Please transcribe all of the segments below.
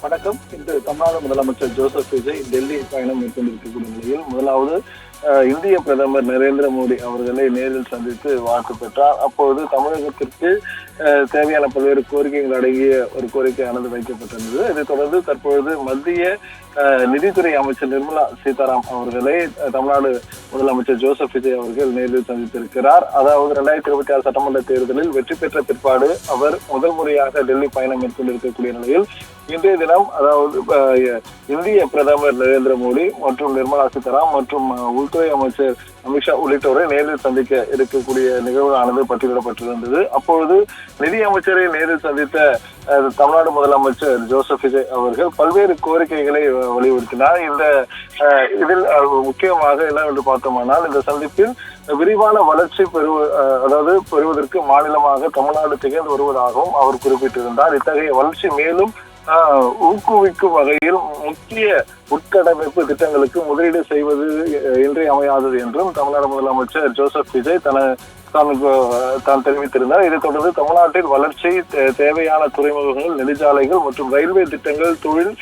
வணக்கம். இன்று தமிழ்நாடு முதலமைச்சர் ஜோசப் விஜய் டெல்லி பயணம் மேற்கொண்டிருக்கக்கூடிய நிலையில் முதலாவது இந்திய பிரதமர் நரேந்திர மோடி அவர்களை நேரில் சந்தித்து வாழ்த்து பெற்றார். அப்போது தமிழகத்திற்கு தேவையான பல்வேறு கோரிக்கைகள் அடங்கிய ஒரு கோரிக்கையானது வைக்கப்பட்டிருந்தது. இதைத் தொடர்ந்து தற்பொழுது மத்திய நிதித்துறை அமைச்சர் நிர்மலா சீதாராம் அவர்களை தமிழ்நாடு முதலமைச்சர் ஜோசப் விஜய் அவர்கள் நேரில் சந்தித்திருக்கிறார். அதாவது 2026 சட்டமன்ற தேர்தலில் வெற்றி பெற்ற பிற்பாடு அவர் முதல் முறையாக டெல்லி பயணம் மேற்கொண்டிருக்கக்கூடிய நிலையில் இன்றைய தினம் அதாவது இந்திய பிரதமர் நரேந்திர மோடி மற்றும் நிர்மலா சீதாராம் மற்றும் உள்துறை அமைச்சர் அமித்ஷா உள்ளிட்டோரை நேரில் சந்திக்க இருக்கக்கூடிய நிகழ்வானது பட்டியலிடப்பட்டிருந்தது. அப்பொழுது நிதி அமைச்சரை நேரில் சந்தித்த தமிழ்நாடு முதலமைச்சர் ஜோசப் விஜய் அவர்கள் பல்வேறு கோரிக்கைகளை வலியுறுத்தினார். இதில் முக்கியமாக என்னவென்று பார்த்தோமானால், இந்த சந்திப்பில் விரிவான வளர்ச்சி பெறுவதற்கு மாநிலமாக தமிழ்நாடு திகழ்ந்து வருவதாகவும் அவர் குறிப்பிட்டிருந்தார். இத்தகைய வளர்ச்சி மேலும் ஊக்குவிக்கும் வகையில் முக்கிய உட்கட்டமைப்பு திட்டங்களுக்கு முதலீடு செய்வது இன்றியமையாதது என்றும் தமிழ்நாடு முதலமைச்சர் ஜோசப் விஜய் தான் தெரிவித்திருந்தார். இதைத் தொடர்ந்து தமிழ்நாட்டில் வளர்ச்சி தேவையான துறைமுகங்கள், நெடுஞ்சாலைகள் மற்றும் ரயில்வே திட்டங்கள், தொழில்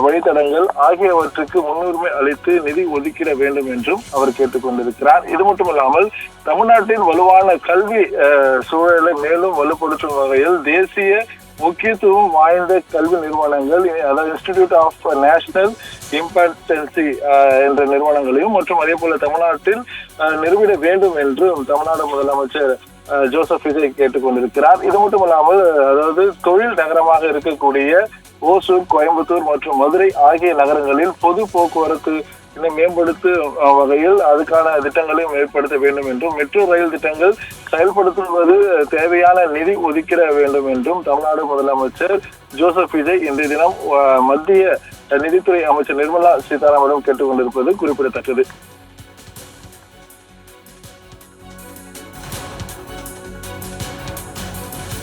வழித்தடங்கள் ஆகியவற்றுக்கு முன்னுரிமை அளித்து நிதி ஒதுக்கிட வேண்டும் என்றும் அவர் கேட்டுக் கொண்டிருக்கிறார். இது மட்டுமல்லாமல் தமிழ்நாட்டின் வலுவான கல்வி சூழலை மேலும் வலுப்படுத்தும் வகையில் தேசிய முக்கியத்துவம் வாய்ந்த கல்வி நிறுவனங்கள், அதாவது இன்ஸ்டிடியூட் ஆஃப் நேஷனல் இம்பார்ட்டன்சி என்ற நிறுவனங்களையும் மற்றும் அதே போல தமிழ்நாட்டில் நிறுவிட வேண்டும் என்று தமிழ்நாடு முதலமைச்சர் ஜோசப் விஜய் கேட்டுக் கொண்டிருக்கிறார். இது மட்டுமல்லாமல் அதாவது தொழில் நகரமாக இருக்கக்கூடிய ஓசூர், கோயம்புத்தூர் மற்றும் மதுரை ஆகிய நகரங்களில் பொது போக்குவரத்து மேம்படுத்தும் வகையில் அதுக்கான திட்டங்களையும் ஏற்படுத்த வேண்டும் என்றும், மெட்ரோ ரயில் திட்டங்கள் செயல்படுத்துவது தேவையான நிதி ஒதுக்கிட வேண்டும் என்றும் தமிழ்நாடு முதலமைச்சர் ஜோசப் விஜய் இன்றைய தினம் மத்திய நிதித்துறை அமைச்சர் நிர்மலா சீதாராமனிடம் கேட்டுக் கொண்டிருப்பது குறிப்பிடத்தக்கது.